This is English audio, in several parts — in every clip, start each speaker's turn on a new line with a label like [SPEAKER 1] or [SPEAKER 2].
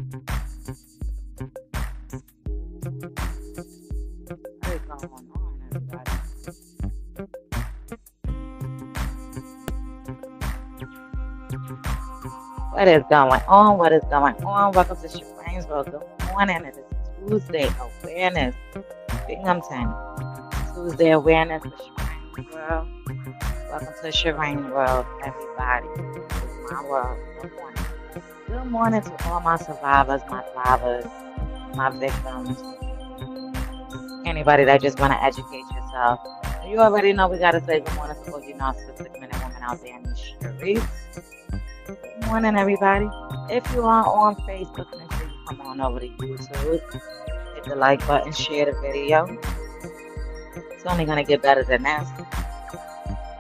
[SPEAKER 1] What is going on, everybody? What is going on? What is going on? Welcome to Shireen's World. Good morning. It is Tuesday Awareness, Binghamton. Tuesday Awareness for Shireen's World. Welcome to Shireen's World, everybody. This is my world. Good morning. Good morning to all my survivors, my thrivers, my victims, anybody that just want to educate yourself. You already know we got to say good morning to all you narcissistic men and women out there in the streets. Good morning, everybody. If you are on Facebook, make sure you come on over to YouTube. Hit the like button, share the video. It's only going to get better than this.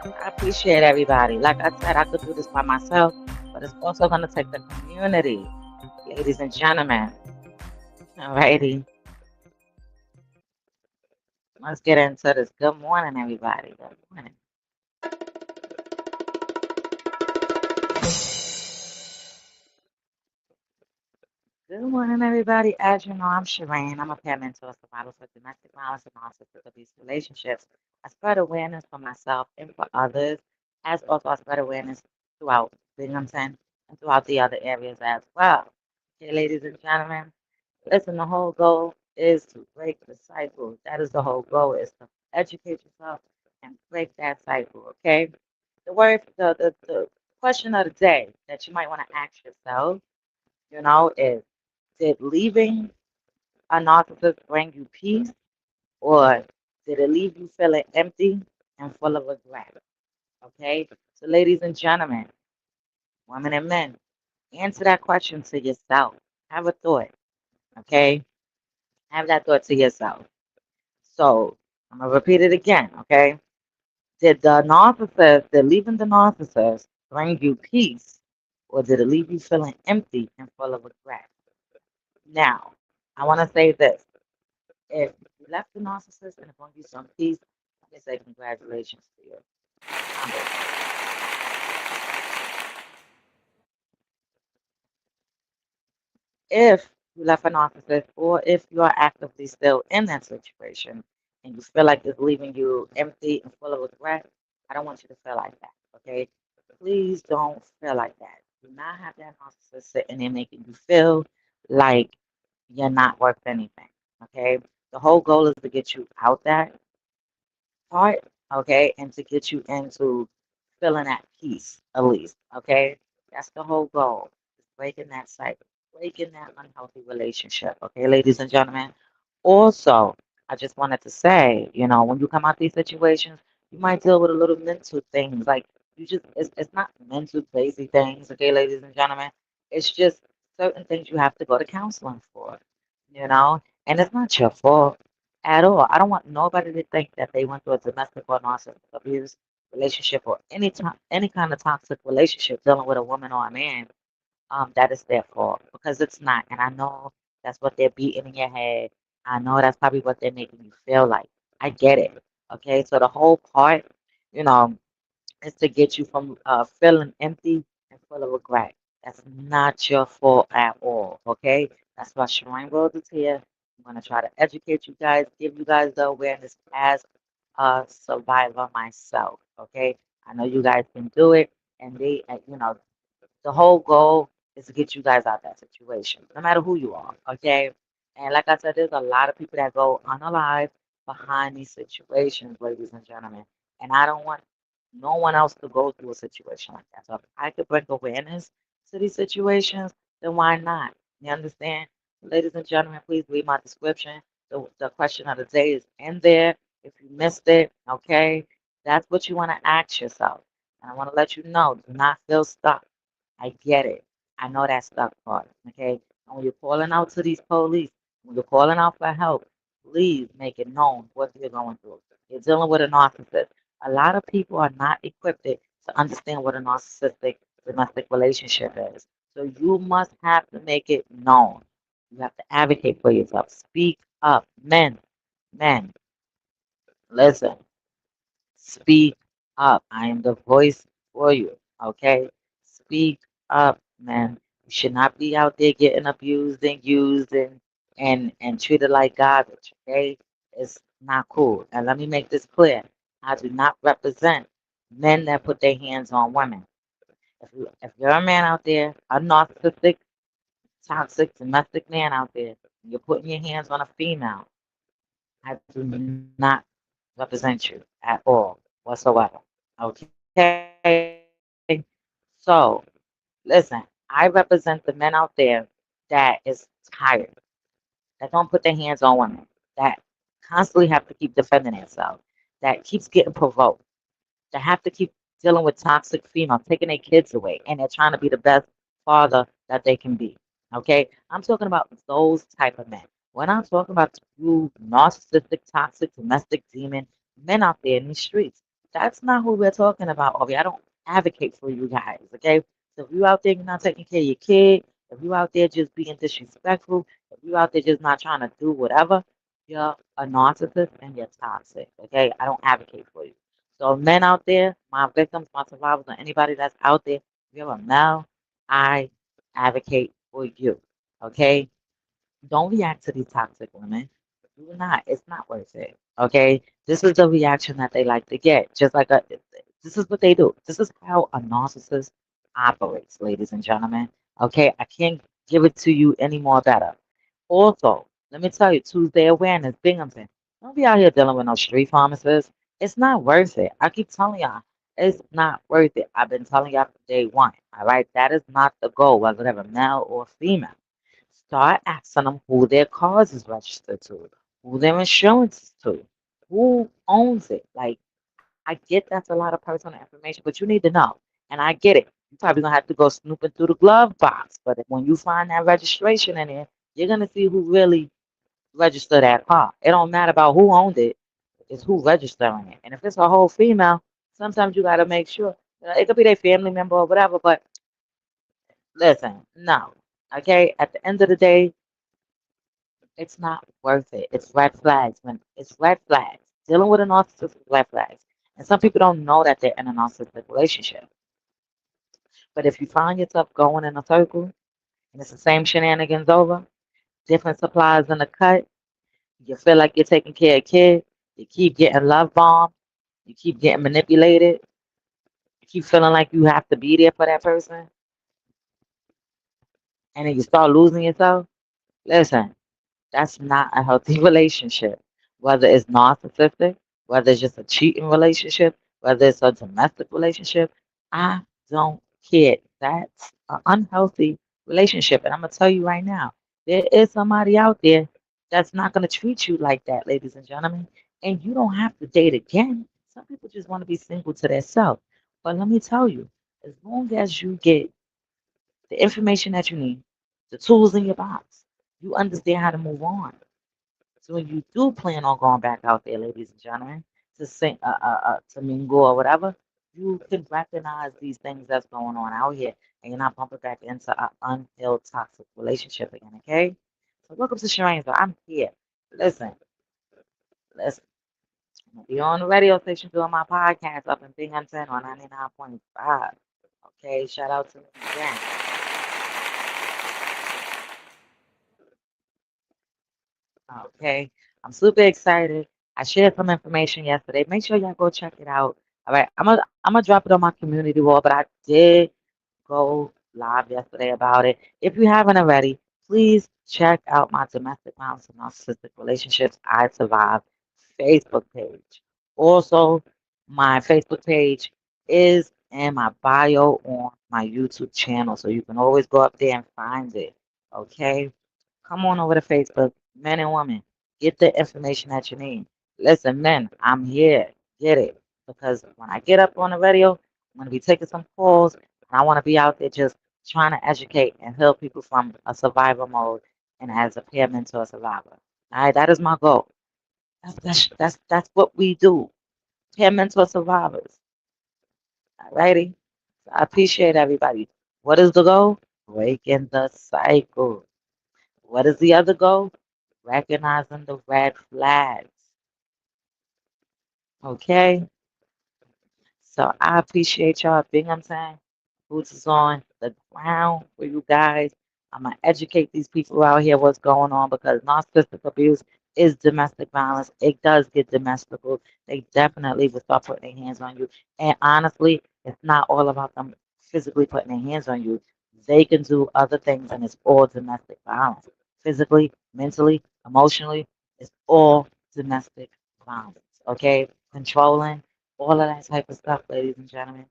[SPEAKER 1] I appreciate everybody. Like I said, I could do this by myself, but it's also going to take the community, ladies and gentlemen. Alrighty. Let's get into this. Good morning, everybody. Good morning. Good morning, everybody. As you know, I'm Shireen. I'm a peer mentor, survivor for domestic violence and narcissistic abuse relationships. I spread awareness for myself and for others, as also I spread awareness throughout Binghamton and throughout the other areas as well. Okay, ladies and gentlemen, listen, the whole goal is to break the cycle. That is the whole goal, is to educate yourself and break that cycle, okay? The question of the day that you might want to ask yourself, is, did leaving a narcissist bring you peace, or did it leave you feeling empty and full of regret? Okay? So, ladies and gentlemen, women and men, answer that question to yourself. Have a thought. Okay? Have that thought to yourself. So, I'm going to repeat it again. Okay? Did leaving the narcissist bring you peace, or did it leave you feeling empty and full of regret? Now, I want to say this. If you left the narcissist and it brought you some peace, I can say congratulations to you. If you left a narcissist, or if you are actively still in that situation and you feel like it's leaving you empty and full of regret, I don't want you to feel like that, okay? Please don't feel like that. Do not have that narcissist sitting there making you feel like you're not worth anything, okay? The whole goal is to get you out that part, okay, and to get you into feeling at peace, at least, okay? That's the whole goal, is breaking that cycle, breaking that unhealthy relationship, okay, ladies and gentlemen? Also, I just wanted to say, when you come out these situations, you might deal with a little mental things, like it's not mental crazy things, okay, ladies and gentlemen? It's just certain things you have to go to counseling for, you know? And it's not your fault at all. I don't want nobody to think that they went through a domestic or narcissistic abuse relationship, or any kind of toxic relationship dealing with a woman or a man, that is their fault, because it's not. And I know that's what they're beating in your head. I know that's probably what they're making you feel like. I get it. Okay, so the whole part, you know, is to get you from feeling empty and full of regret. That's not your fault at all. Okay, that's why Shrine World is here. I'm gonna try to educate you guys, give you guys the awareness as a survivor myself. Okay, I know you guys can do it, and the whole goal is to get you guys out that situation, no matter who you are. Okay, and like I said, there's a lot of people that go unalive behind these situations, ladies and gentlemen, and I don't want no one else to go through a situation like that. So if I could bring awareness to these situations, then why not? You understand? Ladies and gentlemen, please read my description. The question of the day is in there. If you missed it, okay, that's what you want to ask yourself. And I want to let you know, do not feel stuck. I get it. I know that stuck part, okay? And when you're calling out to these police, when you're calling out for help, please make it known what you're going through. You're dealing with a narcissist. A lot of people are not equipped to understand what a narcissistic domestic relationship is. So you must have to make it known. You have to advocate for yourself. Speak up. Men, listen. Speak up. I am the voice for you. Okay? Speak up, man. You should not be out there getting abused and used and treated like garbage. Okay, it's not cool. And let me make this clear: I do not represent men that put their hands on women. If you're a man out there, a narcissistic, toxic, domestic man out there, and you're putting your hands on a female, I do not represent you at all whatsoever. Okay, so listen, I represent the men out there that is tired, that don't put their hands on women, that constantly have to keep defending themselves, that keeps getting provoked, to have to keep dealing with toxic females, taking their kids away, and they're trying to be the best father that they can be. Okay? I'm talking about those type of men. When I'm talking about you narcissistic, toxic, domestic demon men out there in these streets, that's not who we're talking about. Okay, I don't advocate for you guys. Okay, so if you out there you're not taking care of your kid, if you out there just being disrespectful, if you out there just not trying to do whatever, you're a narcissist and you're toxic. Okay, I don't advocate for you. So men out there, my victims, my survivors, or anybody that's out there, if you're a male, I advocate for you. Okay? Don't react to these toxic women. Do not. It's not worth it. Okay? This is the reaction that they like to get. This is what they do. This is how a narcissist operates, ladies and gentlemen. Okay? I can't give it to you any more better. Also, let me tell you, Tuesday awareness, Binghamton. Don't be out here dealing with no street pharmacists. It's not worth it. I keep telling y'all, it's not worth it. I've been telling y'all from day one. All right, that is not the goal, whether they're male or female. Start asking them who their cars is registered to, who their insurance is to, who owns it. Like, I get that's a lot of personal information, but you need to know. And I get it. You're probably gonna have to go snooping through the glove box, but when you find that registration in there, you're gonna see who really registered that car. It don't matter about who owned it, it's who registering it. And if it's a whole female, sometimes you gotta make sure. It could be their family member or whatever, but listen, no. Okay? At the end of the day, it's not worth it. It's red flags. When it's red flags. Dealing with a narcissist is red flags. And some people don't know that they're in a narcissistic relationship. But if you find yourself going in a circle and it's the same shenanigans over, different supplies in the cut, you feel like you're taking care of kids, you keep getting love bombed, you keep getting manipulated, you keep feeling like you have to be there for that person, and then you start losing yourself. Listen, that's not a healthy relationship. Whether it's narcissistic, whether it's just a cheating relationship, whether it's a domestic relationship, I don't care. That's an unhealthy relationship. And I'm going to tell you right now, there is somebody out there that's not going to treat you like that, ladies and gentlemen. And you don't have to date again. Some people just want to be single to themselves. But let me tell you, as long as you get the information that you need, the tools in your box, you understand how to move on. So when you do plan on going back out there, ladies and gentlemen, to sing, to mingle or whatever, you can recognize these things that's going on out here, and you're not bumping back into an unhealed toxic relationship again. Okay? So welcome to Shireen. So I'm here. Listen, listen. I'm gonna be on the radio station doing my podcast up in Binghamton on 99.5. Okay, shout out to me again. Okay, I'm super excited. I shared some information yesterday. Make sure y'all go check it out. All right, I'm gonna drop it on my community wall, but I did go live yesterday about it. If you haven't already, please check out my domestic violence and narcissistic relationships I survived Facebook page. Also, my Facebook page is in my bio on my YouTube channel, so you can always go up there and find it. Okay, come on over to Facebook, men and women. Get the information that you need. Listen, men, I'm here. Get it. Because when I get up on the radio, I'm going to be taking some calls, and I want to be out there just trying to educate and help people from a survivor mode and as a peer mentor survivor. All right, that is my goal. That's what we do. Peer mentor survivors. All righty. So I appreciate everybody. What is the goal? Breaking the cycle. What is the other goal? Recognizing the red flags. Okay? So I appreciate y'all. Binghamton, boots is on. the ground for you guys. I'm gonna educate these people out here what's going on because narcissistic abuse is domestic violence. It does get domestical. They definitely will start putting their hands on you. And honestly, it's not all about them physically putting their hands on you. They can do other things, and it's all domestic violence. Physically, mentally, emotionally, it's all domestic violence. Okay? Controlling, all of that type of stuff, ladies and gentlemen.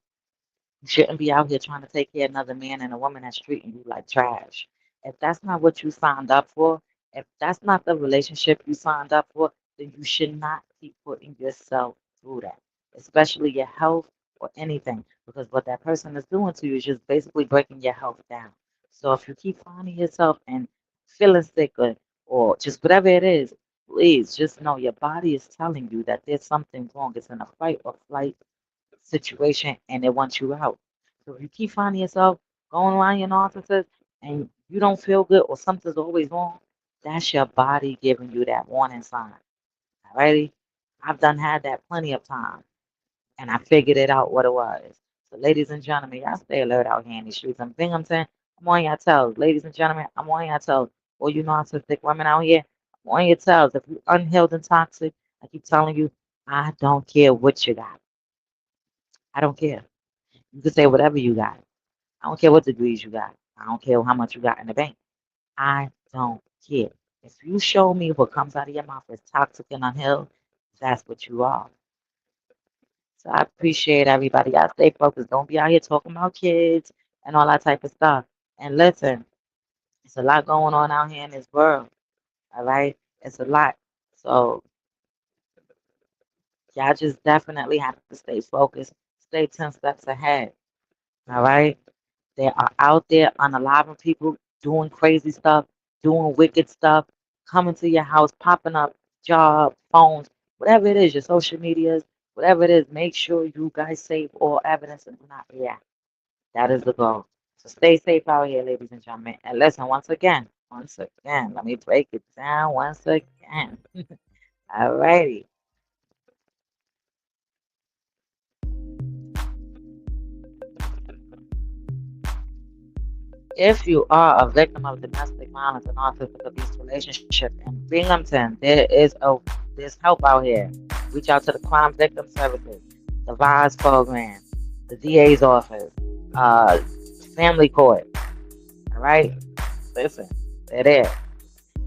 [SPEAKER 1] You shouldn't be out here trying to take care of another man and a woman that's treating you like trash. If that's not what you signed up for, if that's not the relationship you signed up for, then you should not keep putting yourself through that, especially your health or anything, because what that person is doing to you is just basically breaking your health down. So if you keep finding yourself and feeling sick or just whatever it is, please just know your body is telling you that there's something wrong. It's in a fight or flight situation and it wants you out. So if you keep finding yourself going around your narcissist and you don't feel good or something's always wrong, that's your body giving you that warning sign. Alrighty? I've done had that plenty of times and I figured it out what it was. So ladies and gentlemen, y'all stay alert out here in these streets. I'm Binghamton. I'm on your toes. Ladies and gentlemen, I'm on your toes. All you narcissistic women out here, I'm on your toes. If you're unhealed and toxic, I keep telling you, I don't care what you got. I don't care. You can say whatever you got. I don't care what degrees you got. I don't care how much you got in the bank. I don't care. If you show me what comes out of your mouth is toxic and unhealed, that's what you are. So I appreciate everybody. Y'all stay focused. Don't be out here talking about kids and all that type of stuff. And listen, it's a lot going on out here in this world. All right? It's a lot. So y'all just definitely have to stay focused. Stay 10 steps ahead. All right? They are out there unaliving people, doing crazy stuff, doing wicked stuff, coming to your house, popping up job, phones, whatever it is, your social medias, whatever it is, make sure you guys save all evidence and do not react. That is the goal. So stay safe out here, ladies and gentlemen. And listen, once again, let me break it down once again. All righty. If you are a victim of domestic violence and narcissistic abuse relationship in Binghamton, there's help out here. Reach out to the Crime Victim Services, the VISE program, the DA's office, uh, family court. All right, listen, they're there.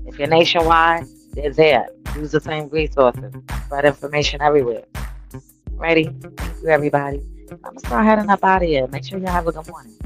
[SPEAKER 1] If you're nationwide, they're there. Use the same resources. Spread information everywhere. Ready? Thank you, everybody. I'm gonna start heading up out of here. Make sure you have a good morning.